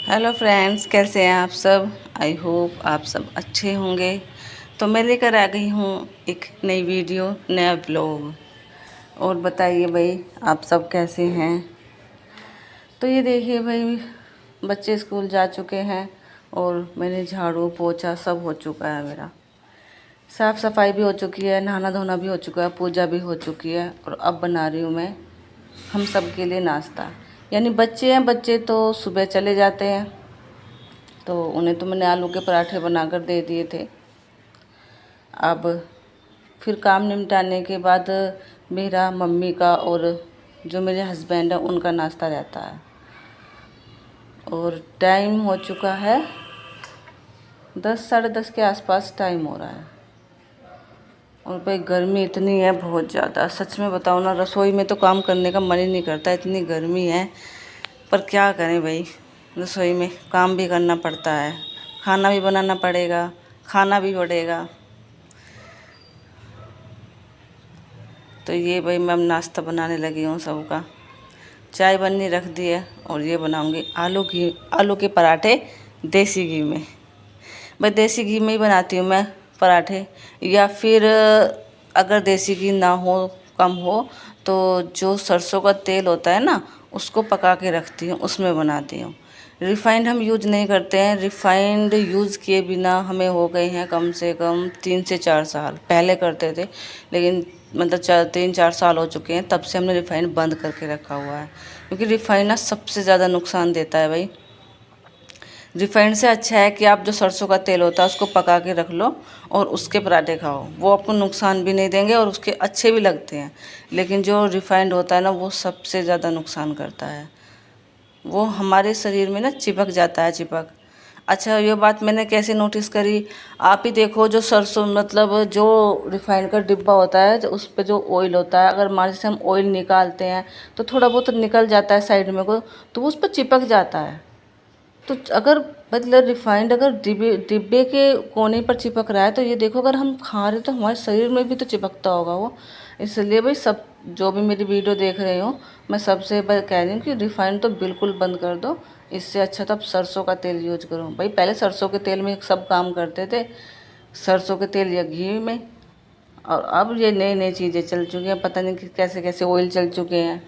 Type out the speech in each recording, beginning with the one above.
Hello friends, कैसे हैं आप सब। आई होप आप सब अच्छे होंगे। तो मैं लेकर आ गई हूँ एक नई वीडियो, नया ब्लॉग। और बताइए भाई, आप सब कैसे हैं। तो ये देखिए भाई, बच्चे स्कूल जा चुके हैं और मैंने झाड़ू पोछा सब हो चुका है। मेरा साफ़ सफाई भी हो चुकी है, नहाना धोना भी हो चुका है, पूजा भी हो चुकी है। और अब बना रही हूँ मैं हम सब के लिए नाश्ता। यानी बच्चे हैं, बच्चे तो सुबह चले जाते हैं, तो उन्हें तो मैंने आलू के पराठे बनाकर दे दिए थे। अब फिर काम निपटाने के बाद मेरा, मम्मी का और जो मेरे हस्बैंड हैं उनका नाश्ता रहता है। और टाइम हो चुका है 10 साढ़े 10 के आसपास टाइम हो रहा है। और भाई गर्मी इतनी है, बहुत ज़्यादा। सच में बताऊँ ना, रसोई में तो काम करने का मन ही नहीं करता, इतनी गर्मी है। पर क्या करें भाई, रसोई में काम भी करना पड़ता है, खाना भी बनाना पड़ेगा, खाना भी पड़ेगा। तो ये भाई मैं अब नाश्ता बनाने लगी हूँ सबका। चाय बननी रख दी है और ये बनाऊँगी आलू के पराठे देसी घी में। भाई देसी घी में ही बनाती हूँ मैं पराठे, या फिर अगर देसी घी ना हो, कम हो, तो जो सरसों का तेल होता है ना, उसको पका के रखती हूँ, उसमें बनाती हूँ। रिफ़ाइंड हम यूज़ नहीं करते हैं। रिफ़ाइंड यूज़ किए बिना हमें हो गए हैं कम से कम 3 से 4 साल। पहले करते थे, लेकिन मतलब 3-4 साल हो चुके हैं, तब से हमने रिफ़ाइंड बंद करके रखा हुआ है। क्योंकि रिफ़ाइंड ना सबसे ज़्यादा नुकसान देता है भाई। रिफाइंड से अच्छा है कि आप जो सरसों का तेल होता है उसको पका के रख लो और उसके पराठे खाओ। वो आपको नुकसान भी नहीं देंगे और उसके अच्छे भी लगते हैं। लेकिन जो रिफाइंड होता है ना, वो सबसे ज़्यादा नुकसान करता है। वो हमारे शरीर में ना चिपक जाता है, चिपक। अच्छा, ये बात मैंने कैसे नोटिस करी, आप ही देखो, जो सरसों मतलब जो रिफाइंड का डिब्बा होता है, जो उस पे जो ऑयल होता है, अगर मान लीजिए हम ऑयल निकालते हैं तो थोड़ा बहुत निकल जाता है साइड में को, तो वो उस पर चिपक जाता है। तो अगर मतलब रिफाइंड अगर डिब्बे के कोने पर चिपक रहा है, तो ये देखो, अगर हम खा रहे तो हमारे शरीर में भी तो चिपकता होगा वो। इसलिए भाई, सब जो भी मेरी वीडियो देख रहे हो, मैं सबसे कह रही हूँ कि रिफाइंड तो बिल्कुल बंद कर दो। इससे अच्छा तो आप सरसों का तेल यूज करो। भाई पहले सरसों के तेल में सब काम करते थे, सरसों के तेल या घी में। और अब ये नई नई चीज़ें चल चुकी हैं, पता नहीं कि कैसे कैसे ऑयल चल चुके हैं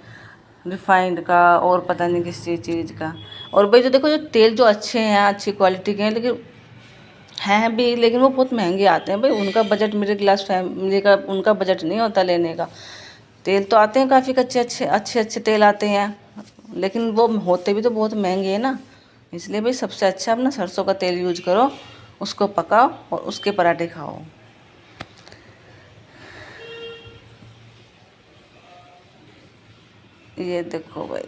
रिफाइंड का, और पता नहीं किस चीज़ का। और भाई जो देखो, जो तेल जो अच्छे हैं, अच्छी क्वालिटी के हैं, लेकिन हैं भी, लेकिन वो बहुत महंगे आते हैं भाई। उनका बजट मिडिल क्लास फैमिली का उनका बजट नहीं होता लेने का। तेल तो आते हैं काफ़ी अच्छे अच्छे अच्छे अच्छे तेल आते हैं, लेकिन वो होते भी तो बहुत महंगे हैं ना। इसलिए भाई सबसे अच्छा अपना सरसों का तेल यूज करो, उसको पकाओ और उसके पराठे खाओ। ये देखो भाई,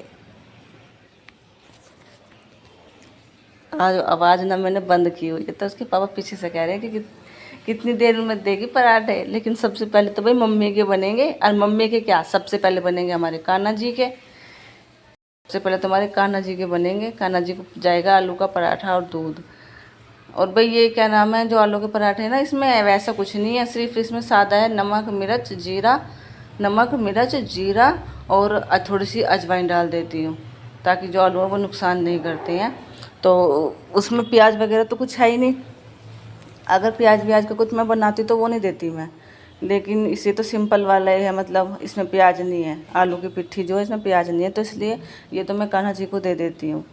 आज आवाज़ ना मैंने बंद की हुई है, तो उसके पापा पीछे से कह रहे हैं कि कितनी देर में देगी पराठे। लेकिन सबसे पहले तो भाई मम्मी के बनेंगे, और मम्मी के क्या, सबसे पहले बनेंगे हमारे कान्हा जी के। सबसे पहले तो हमारे कान्हा जी के बनेंगे, कान्हा जी को जाएगा आलू का पराठा और दूध। और भाई ये क्या नाम है, जो आलू के पराठे हैं ना, इसमें वैसा कुछ नहीं है, सिर्फ इसमें सादा है, नमक मिर्च जीरा, नमक मिर्च जीरा और थोड़ी सी अजवाइन डाल देती हूँ, ताकि जो आलू है वो नुकसान नहीं करते हैं। तो उसमें प्याज वगैरह तो कुछ है ही नहीं। अगर प्याज व्याज का कुछ मैं बनाती तो वो नहीं देती मैं। लेकिन इसे तो सिंपल वाला ही है, मतलब इसमें प्याज नहीं है, आलू की पिट्ठी जो है इसमें प्याज नहीं है, तो इसलिए ये तो मैं कान्हा जी को दे देती हूँ।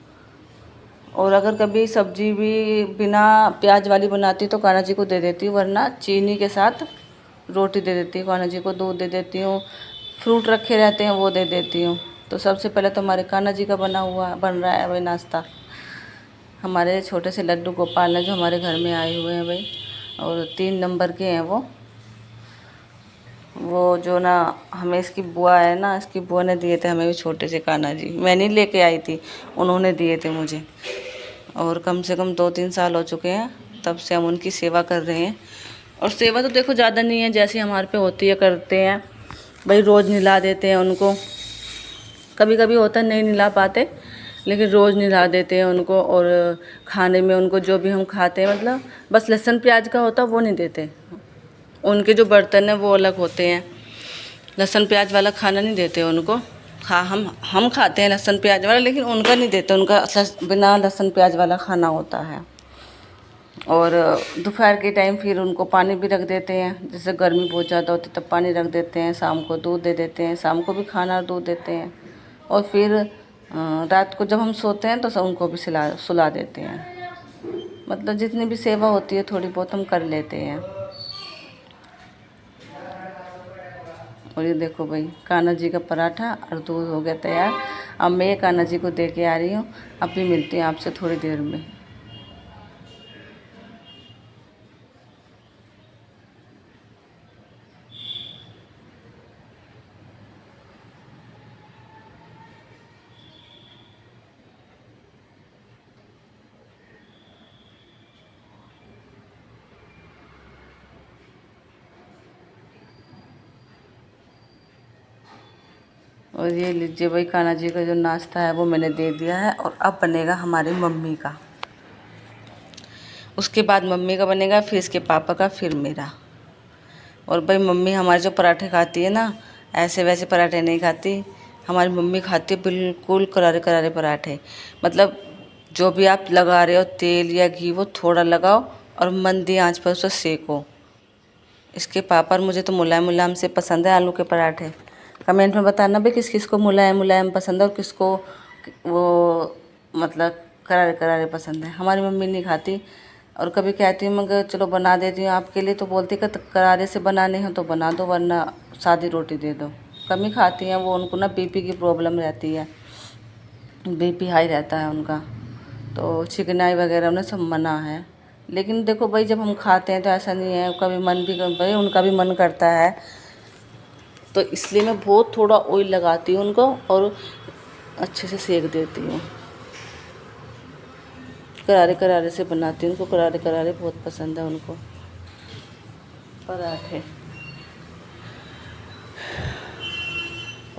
और अगर कभी सब्जी भी बिना प्याज वाली बनाती तो कान्हा जी को दे देती हूँ, वरना चीनी के साथ रोटी दे देती हूँ कान्हा जी को, दूध दे देती हूँ, फ्रूट रखे रहते हैं वो दे देती हूँ। तो सबसे पहले तो हमारे कान्हा जी का बन रहा है भाई नाश्ता। हमारे छोटे से लड्डू गोपाल हैं जो हमारे घर में आए हुए हैं भाई, और 3 नंबर के हैं वो जो ना, हमें इसकी बुआ है ना, इसकी बुआ ने दिए थे हमें भी छोटे से कान्हा जी। मैं नहीं लेके आई थी, उन्होंने दिए थे मुझे। और कम से कम 2-3 साल हो चुके हैं तब से हम उनकी सेवा कर रहे हैं। और सेवा तो देखो ज़्यादा नहीं है, जैसे हमारे पे होती है करते हैं भाई। रोज़ नहला देते हैं उनको, कभी कभी होता है नहीं नहला पाते, लेकिन रोज़ नहला देते हैं उनको। और खाने में उनको जो भी हम खाते हैं, मतलब बस लहसुन प्याज का होता है वो नहीं देते। उनके जो बर्तन हैं वो अलग होते हैं, लहसुन प्याज वाला खाना नहीं देते उनको। हम खाते हैं लहसुन प्याज वाला, लेकिन उनका नहीं देते, उनका बिना लहसुन प्याज वाला खाना होता है। और दोपहर के टाइम फिर उनको पानी भी रख देते हैं, जैसे गर्मी बहुत ज़्यादा होती है तब पानी रख देते हैं, शाम को दूध दे देते हैं, शाम को भी खाना और दूध देते हैं। और फिर रात को जब हम सोते हैं तो सब उनको भी सुला देते हैं। मतलब जितनी भी सेवा होती है थोड़ी बहुत हम कर लेते हैं। और ये देखो भाई, कान्हा जी का पराठा और दूध हो गया तैयार। अब मैं ये कान्हा जी को दे के आ रही हूँ। अभी मिलती हूँ आपसे थोड़ी देर में। और ये लीजिए भाई, कान्हा जी का जो नाश्ता है वो मैंने दे दिया है। और अब बनेगा हमारी मम्मी का, उसके बाद मम्मी का बनेगा, फिर इसके पापा का, फिर मेरा। और भाई मम्मी हमारे जो पराठे खाती है ना, ऐसे वैसे पराठे नहीं खाती। हमारी मम्मी खाती है बिल्कुल करारे करारे पराठे। मतलब जो भी आप लगा रहे हो तेल या घी, वो थोड़ा लगाओ और मंदी आंच पर उसे सेको। इसके पापा और मुझे तो मुलायम मुलायम से पसंद है आलू के पराठे। कमेंट में बताना भी किस किस को मुलायम मुलायम पसंद है और किसको वो मतलब करारे करारे पसंद है। हमारी मम्मी नहीं खाती। और कभी कहती हूँ मगर चलो बना देती हूँ आपके लिए, तो बोलती कि करारे से बनाने हैं तो बना दो, वरना सादी रोटी दे दो। कम ही खाती हैं वो, उनको ना बीपी की प्रॉब्लम रहती है, बीपी हाई रहता है उनका, तो चिकनाई वगैरह उन्हें सब मना है। लेकिन देखो भाई, जब हम खाते हैं तो ऐसा नहीं है, कभी मन भी भाई उनका भी मन करता है, तो इसलिए मैं बहुत थोड़ा ऑयल लगाती हूँ उनको और अच्छे से सेक देती हूँ। करारे करारे से बनाती हूँ, उनको करारे करारे बहुत पसंद है उनको पराठे।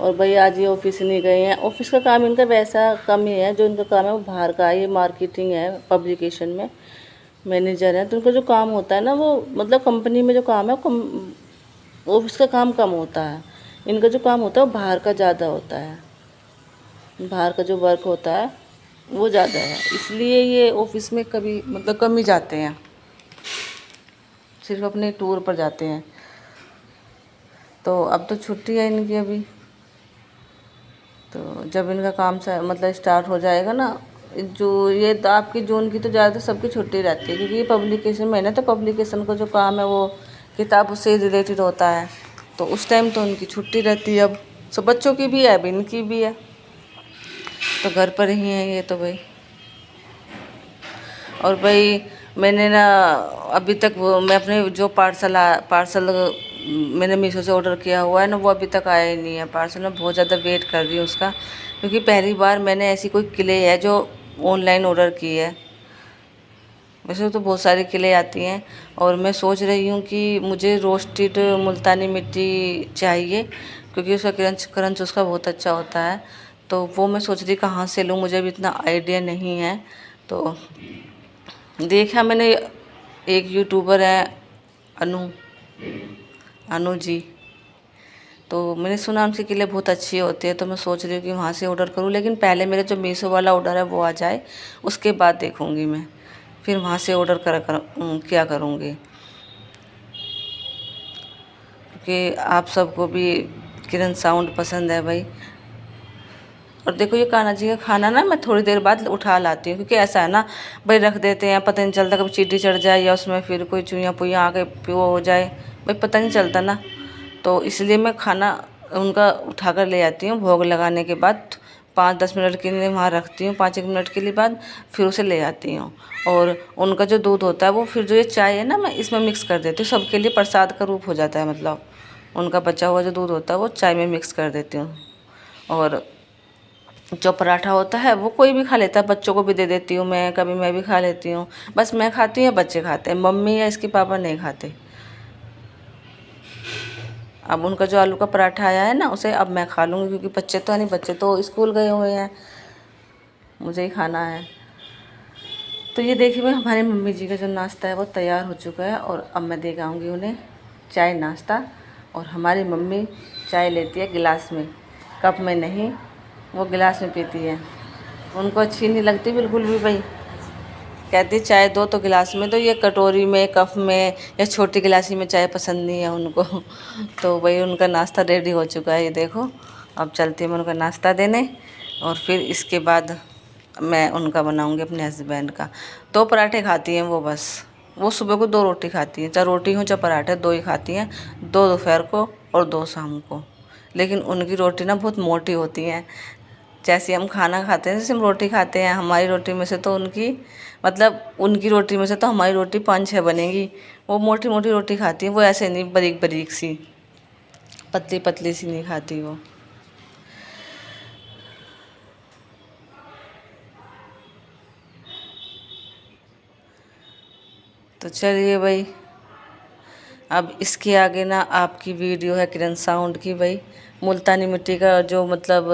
और भाई आज ये ऑफिस नहीं गए हैं। ऑफिस का काम इनका वैसा कम ही है, जो इनका काम है वो बाहर का है, ये मार्केटिंग है, पब्लिकेशन में मैनेजर है। तो उनका जो काम होता है ना, वो मतलब कंपनी में जो काम है वो ऑफिस का काम कम होता है। इनका जो काम होता है वो बाहर का ज़्यादा होता है, बाहर का जो वर्क होता है वो ज़्यादा है, इसलिए ये ऑफिस में कभी मतलब कम ही जाते हैं, सिर्फ अपने टूर पर जाते हैं। तो अब तो छुट्टी है इनकी अभी, तो जब इनका काम मतलब स्टार्ट हो जाएगा ना, जो ये आपकी जून की तो ज़्यादातर सबकी छुट्टी रहती है, क्योंकि ये पब्लिकेशन में है ना, तो पब्लिकेशन का जो काम है वो किताब से रिलेटेड होता है, तो उस टाइम तो उनकी छुट्टी रहती है। अब सब बच्चों की भी है, अब इनकी भी है, तो घर पर ही हैं ये तो भाई। और भाई मैंने ना अभी तक वो मैं अपने जो पार्सल मैंने मीशो से ऑर्डर किया हुआ है ना, वो अभी तक आया ही नहीं है पार्सल। मैं बहुत ज़्यादा वेट कर रही हूँ उसका, क्योंकि पहली बार मैंने ऐसी कोई क्ले है जो ऑनलाइन ऑर्डर की है। वैसे तो बहुत सारी क्ले आती हैं, और मैं सोच रही हूँ कि मुझे रोस्टेड मुल्तानी मिट्टी चाहिए, क्योंकि उसका क्रंच क्रंच उसका बहुत अच्छा होता है। तो वो मैं सोच रही कहाँ से लूँ, मुझे भी इतना आइडिया नहीं है। तो देखा मैंने, एक यूट्यूबर है अनु अनु जी, तो मैंने सुना उनकी क्ले बहुत अच्छी होती है, तो मैं सोच रही हूँ कि वहाँ से ऑर्डर करूँ। लेकिन पहले मेरे जो मीशो वाला ऑर्डर है वो आ जाए, उसके बाद देखूँगी मैं, फिर वहाँ से ऑर्डर क्या करूँगी, क्योंकि आप सबको भी किरण साउंड पसंद है भाई। और देखो ये कान्हा जी का खाना ना मैं थोड़ी देर बाद उठा लाती हूँ, क्योंकि ऐसा है ना भाई, रख देते हैं पता नहीं चलता, कभी चींटी चढ़ जाए या उसमें फिर कोई चुईयाँ पुइयाँ आके वो हो जाए, भाई पता नहीं चलता ना। तो इसलिए मैं खाना उनका उठा कर ले आती हूँ, भोग लगाने के बाद 5-10 मिनट के लिए वहाँ रखती हूँ, 5-1 मिनट के लिए बाद फिर उसे ले आती हूँ। और उनका जो दूध होता है वो फिर जो ये चाय है ना, मैं इसमें मिक्स कर देती हूँ, सबके लिए प्रसाद का रूप हो जाता है। मतलब उनका बचा हुआ जो दूध होता है वो चाय में मिक्स कर देती हूँ। और जो पराठा होता है वो कोई भी खा लेता है, बच्चों को भी दे देती हूँ मैं, कभी मैं भी खा लेती हूँ। बस मैं खाती हूँ या बच्चे खाते हैं, मम्मी या इसके पापा नहीं खाते। अब उनका जो आलू का पराठा आया है ना, उसे अब मैं खा लूँगी, क्योंकि बच्चे तो नहीं, बच्चे तो स्कूल गए हुए हैं, मुझे ही खाना है। तो ये देखिए भाई, हमारी मम्मी जी का जो नाश्ता है वो तैयार हो चुका है, और अब मैं दे आऊँगी उन्हें चाय नाश्ता। और हमारी मम्मी चाय लेती है गिलास में, कप में नहीं। वो गिलास में पीती है, उनको अच्छी नहीं लगती बिल्कुल भी भाई। कहती चाय दो तो गिलास में, तो ये कटोरी में, कप में या छोटी गिलासी में चाय पसंद नहीं है उनको। तो भाई उनका नाश्ता रेडी हो चुका है, ये देखो। अब चलती हूँ मैं उनका नाश्ता देने, और फिर इसके बाद मैं उनका बनाऊँगी अपने हस्बैंड का। 2 पराठे खाती हैं वो बस। वो सुबह को 2 रोटी खाती हैं, चाहे रोटी हो चाहे पराठे, 2 ही खाती हैं। 2 दोपहर को और 2 शाम को। लेकिन उनकी रोटी ना बहुत मोटी होती हैं। जैसे हम खाना खाते हैं, जैसे हम रोटी खाते हैं, हमारी रोटी में से तो उनकी, मतलब उनकी रोटी में से तो हमारी रोटी 5-6 बनेगी। वो मोटी मोटी रोटी खाती है, वो ऐसे नहीं बारीक बारीक सी, पतली पतली सी नहीं खाती वो। तो चलिए भाई, अब इसके आगे ना आपकी वीडियो है किरण साउंड की भाई। मुल्तानी मिट्टी का जो मतलब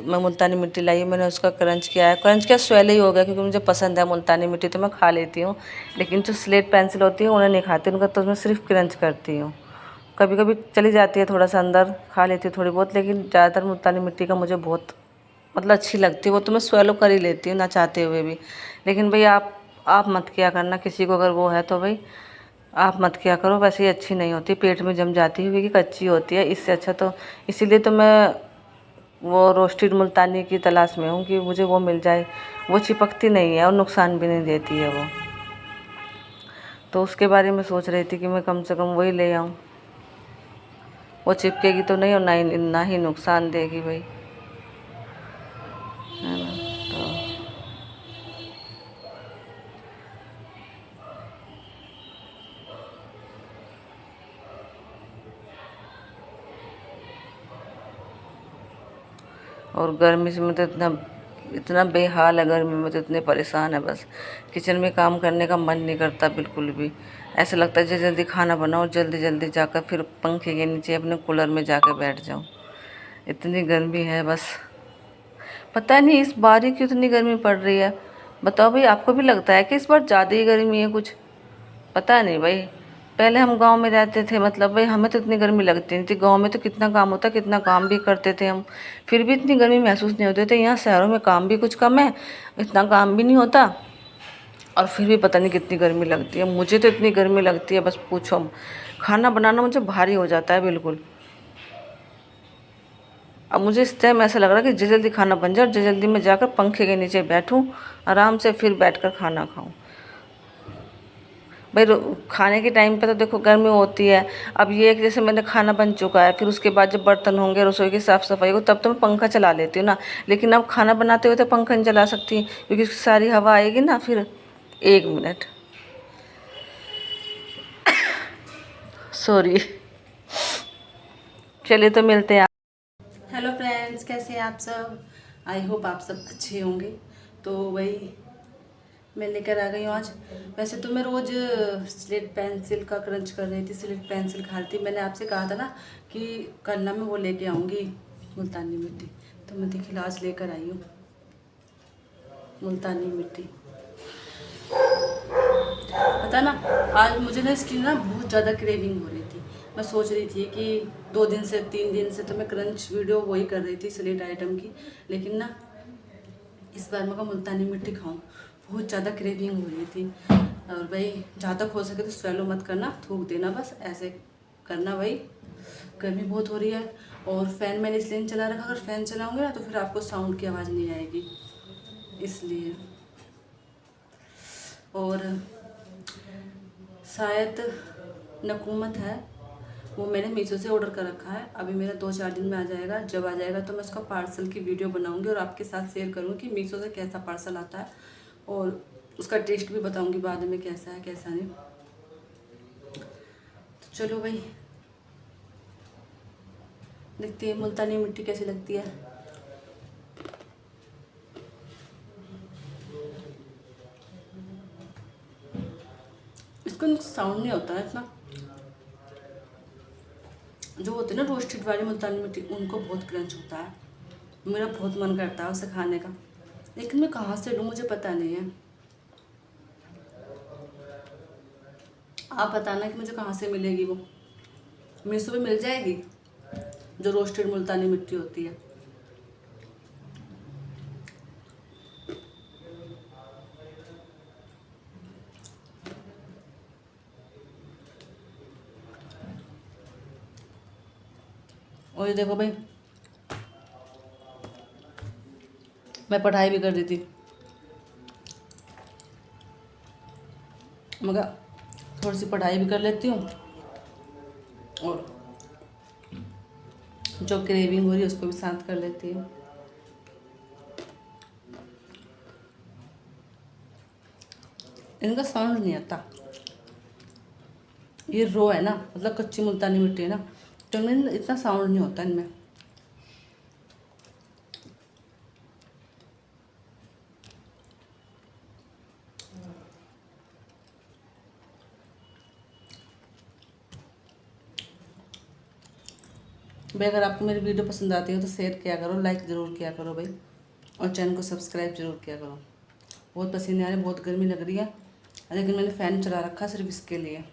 मैं मुल्तानी मिट्टी लाई हूँ, मैंने उसका क्रंच किया है। क्रंच क्या, स्वेल ही हो गया, क्योंकि मुझे पसंद है मुल्तानी मिट्टी, तो मैं खा लेती हूँ। लेकिन जो स्लेट पेंसिल होती है उन्हें नहीं खाती, उनका तो मैं सिर्फ क्रंच करती हूँ। कभी कभी चली जाती है थोड़ा सा अंदर, खा लेती हूँ थोड़ी बहुत, लेकिन ज़्यादातर मुल्तानी मिट्टी का मुझे बहुत मतलब अच्छी लगती है। वो तो मैं स्वेलो कर ही लेती हूँ ना चाहते हुए भी। लेकिन भाई आप मत किया करना, किसी को अगर वो है तो भाई आप मत किया करो, वैसे ही अच्छी नहीं होती, पेट में जम जाती है, क्योंकि कच्ची होती है। इससे अच्छा तो, इसीलिए तो मैं वो रोस्टेड मुल्तानी की तलाश में हूँ कि मुझे वो मिल जाए। वो चिपकती नहीं है और नुकसान भी नहीं देती है वो। तो उसके बारे में सोच रही थी कि मैं कम से कम वही ले आऊँ। वो चिपकेगी तो नहीं और ना ही नुकसान देगी भाई, है ना। तो और गर्मी से मैं तो इतना इतना बेहाल है, गर्मी में तो इतने परेशान है, बस किचन में काम करने का मन नहीं करता बिल्कुल भी। ऐसा लगता है जल्दी जल्दी खाना बनाओ, जल्दी जल्दी जाकर फिर पंखे के नीचे अपने कूलर में जाकर बैठ जाऊँ। इतनी गर्मी है बस। पता नहीं इस बार ही क्यों इतनी गर्मी पड़ रही है। बताओ भाई, आपको भी लगता है कि इस बार ज़्यादा ही गर्मी है कुछ? पता नहीं भाई। पहले हम गांव में रहते थे, मतलब भाई हमें तो इतनी गर्मी लगती नहीं थी। गांव में तो कितना काम होता, कितना काम भी करते थे हम, फिर भी इतनी गर्मी महसूस नहीं होती थी। यहाँ शहरों में काम भी कुछ कम है, इतना काम भी नहीं होता, और फिर भी पता नहीं कितनी गर्मी लगती है। मुझे तो इतनी गर्मी लगती है बस पूछो। खाना बनाना मुझे भारी हो जाता है बिल्कुल। अब मुझे इस टाइम ऐसा लग रहा है कि जल्दी जल्दी खाना बन जाए और जल्दी मैं जाकर पंखे के नीचे बैठूं, आराम से फिर बैठकर खाना खाऊं। भाई खाने के टाइम पे तो देखो गर्मी होती है। अब ये है कि जैसे मैंने खाना बन चुका है, फिर उसके बाद जब बर्तन होंगे, रसोई की साफ़ सफाई हो, तब तो मैं पंखा चला लेती हूँ ना। लेकिन अब खाना बनाते हुए तो पंखा नहीं चला सकती, क्योंकि उसकी सारी हवा आएगी ना फिर। 1 मिनट, सॉरी। चलिए तो मिलते हैं। हेलो फ्रेंड्स, कैसे हैं आप सब? आई होप आप सब अच्छे होंगे। तो वही मैं लेकर आ गई हूँ आज। वैसे तो मैं रोज़ स्लेट पेंसिल का क्रंच कर रही थी, स्लेट पेंसिल खा रही थी। मैंने आपसे कहा था ना कि कल ना मैं वो लेके आऊँगी मुल्तानी मिट्टी, तो मैं देखिए आज लेकर आई हूँ मुल्तानी मिट्टी। पता ना, आज मुझे ना इसकी ना बहुत ज़्यादा क्रेविंग हो रही थी। मैं सोच रही थी कि 2 दिन से 3 दिन से तो मैं क्रंच वीडियो वही कर रही थी स्लेट आइटम की, लेकिन ना इस बार मैं मुल्तानी मिट्टी खाऊं, बहुत ज़्यादा क्रेविंग हो रही थी। और भाई जहाँ तक हो सके तो स्वेलो मत करना, थूक देना, बस ऐसे करना भाई। गर्मी बहुत हो रही है, और फ़ैन मैंने इसलिए नहीं चला रखा, अगर फ़ैन चलाऊंगे ना तो फिर आपको साउंड की आवाज़ नहीं आएगी, इसलिए। और शायद नकूमत है, वो मैंने मीशो से ऑर्डर कर रखा है। अभी मेरा 2-4 दिन में आ जाएगा। जब आ जाएगा तो मैं उसका पार्सल की वीडियो बनाऊंगी और आपके साथ शेयर करूँगी कि मीशो से कैसा पार्सल आता है, और उसका टेस्ट भी बताऊंगी बाद में कैसा है कैसा नहीं। तो चलो भाई, देखते हैं मुल्तानी मिट्टी कैसी लगती है। इसका साउंड नहीं होता है इतना। जो होते हैं ना रोस्टेड वाली मुल्तानी मिट्टी, उनको बहुत क्रंच होता है। मेरा बहुत मन करता है उसे खाने का, लेकिन मैं कहाँ से लूँ मुझे पता नहीं है। आप बताना कि मुझे कहाँ से मिलेगी वो। मीशो पे मिल जाएगी जो रोस्टेड मुल्तानी मिट्टी होती है? और ये देखो भाई, मैं पढ़ाई भी कर रही थी, मगर थोड़ी सी पढ़ाई भी कर लेती हूँ और जो क्रेविंग हो रही है उसको भी शांत कर लेती हूँ। इनका साउंड नहीं आता, ये रो है ना, मतलब कच्ची मुल्तानी मिट्टी है ना, तो इनमें इतना साउंड नहीं होता इनमें। भाई अगर आपको मेरी वीडियो पसंद आती है तो शेयर किया करो, लाइक ज़रूर किया करो भाई, और चैनल को सब्सक्राइब जरूर किया करो। बहुत पसीने आ रहे, बहुत गर्मी लग रही है, लेकिन मैंने फ़ैन चला रखा सिर्फ इसके लिए।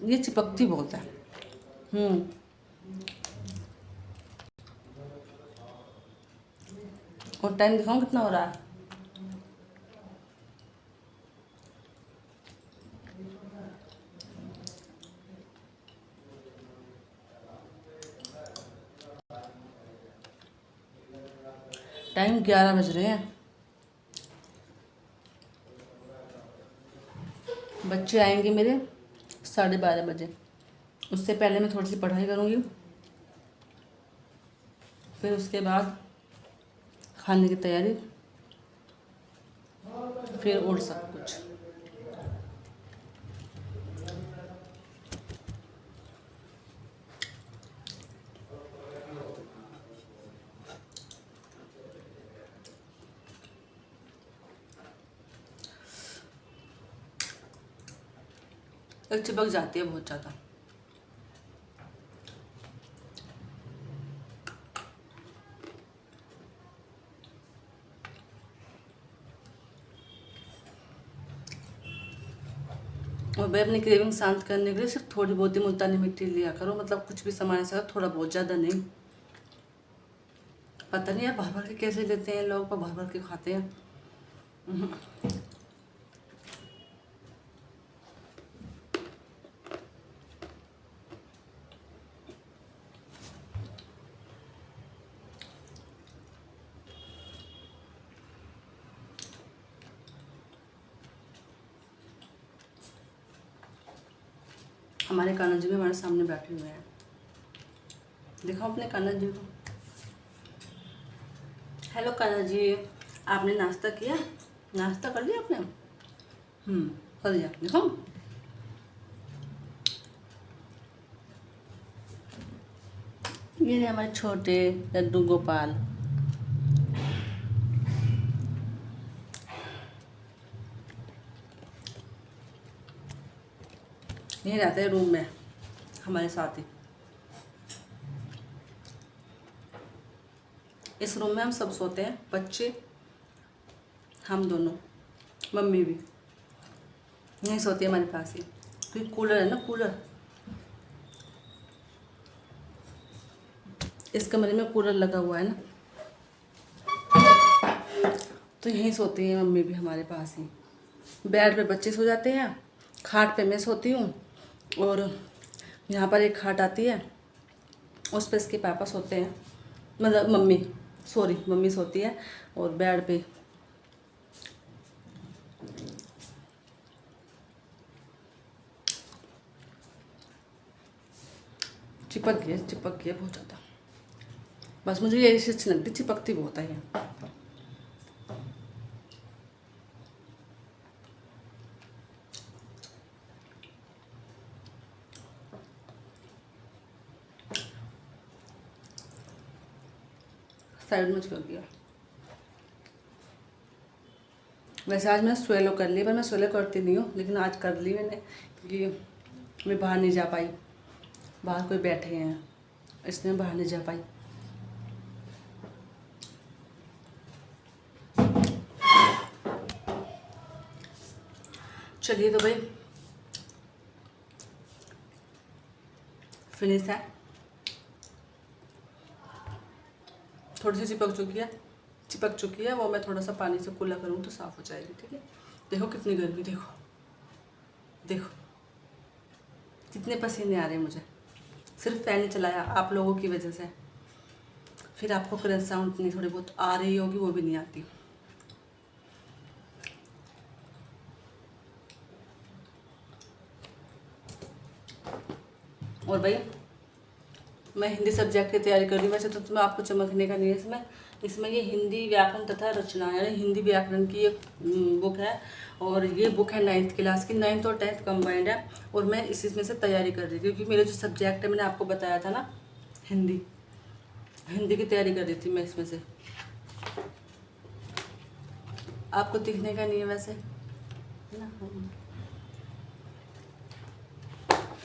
ये चिपकती बहुत है। और टाइम दिखाऊं कितना हो रहा है? टाइम 11 बज रहे हैं। बच्चे आएंगे मेरे 12:30 बजे, उससे पहले मैं थोड़ी सी पढ़ाई करूँगी, फिर उसके बाद खाने की तैयारी, फिर और सब कुछ। एक चिपक जाती है बहुत ज़्यादा। और भाई अपनी क्रेविंग शांत करने के लिए सिर्फ थोड़ी बहुत ही मुल्तानी मिट्टी लिया करो, मतलब कुछ भी सामान ऐसा थोड़ा बहुत, ज़्यादा नहीं। पता नहीं यार भर भर के कैसे लेते हैं लोग, पर भर भर के खाते हैं। हमारे कान्हा जी भी हमारे सामने बैठे हुए हैं, दिखाओ अपने कान्हा जी को। हेलो कान्हा जी, आपने नाश्ता किया? नाश्ता कर लिया आपने? कर लिया, दिखाओ। ये हमारे छोटे लड्डू गोपाल। यही रहते हैं रूम में हमारे साथ ही। इस रूम में हम सब सोते हैं, बच्चे, हम दोनों, मम्मी भी यहीं सोती है हमारे पास ही, क्योंकि कूलर है ना, कूलर, इस कमरे में कूलर लगा हुआ है ना, तो यहीं सोती है मम्मी भी हमारे पास ही। बेड पे बच्चे सो जाते हैं, खाट पे मैं सोती हूँ, और यहाँ पर एक खाट आती है, उस पर इसके पापा सोते हैं, मतलब मम्मी सोती है, और बेड पे चिपक गया बहुत ज़्यादा। बस मुझे ये चीज़ अच्छी लगती, चिपकती बहुत है ये। साइड में चिपक गया। वैसे आज मैंने स्वेलो कर ली, पर मैं स्वेलो करती नहीं हूँ, लेकिन आज कर ली मैंने, क्योंकि मैं बाहर नहीं जा पाई, बाहर कोई बैठे हैं इसलिए मैं बाहर नहीं जा पाई। चलिए तो भाई फिनिश है, थोड़ी सी चिपक चुकी है। वो मैं थोड़ा सा पानी से कुल्ला करूँ तो साफ़ हो जाएगी। ठीक है, देखो कितनी गर्मी, देखो देखो कितने पसीने आ रहे हैं मुझे, सिर्फ फ़ैन ही चलाया आप लोगों की वजह से। फिर आपको करंट साउंड इतनी थोड़ी बहुत आ रही होगी, वो भी नहीं आती। और भाई मैं हिंदी सब्जेक्ट की तैयारी कर रही हूँ। वैसे तो तुम्हें आपको चमकने का नहीं है इसमें ये हिंदी व्याकरण तथा रचना यानी हिंदी व्याकरण की एक बुक है। और ये बुक है 9th क्लास की, 9th और 10th कंबाइंड है। और मैं इसमें से तैयारी कर रही थी क्योंकि मेरे जो सब्जेक्ट है मैंने आपको बताया था ना, हिंदी की तैयारी कर रही थी मैं इसमें से। आपको दिखने का नहीं है वैसे ना।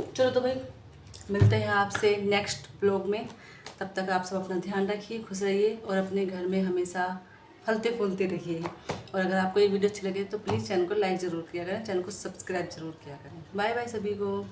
चलो तो भाई मिलते हैं आपसे नेक्स्ट ब्लॉग में। तब तक आप सब अपना ध्यान रखिए, खुश रहिए और अपने घर में हमेशा फलते फूलते रहिए। और अगर आपको ये वीडियो अच्छी लगे तो प्लीज़ चैनल को लाइक ज़रूर किया करें, चैनल को सब्सक्राइब ज़रूर किया करें। बाय बाय सभी को।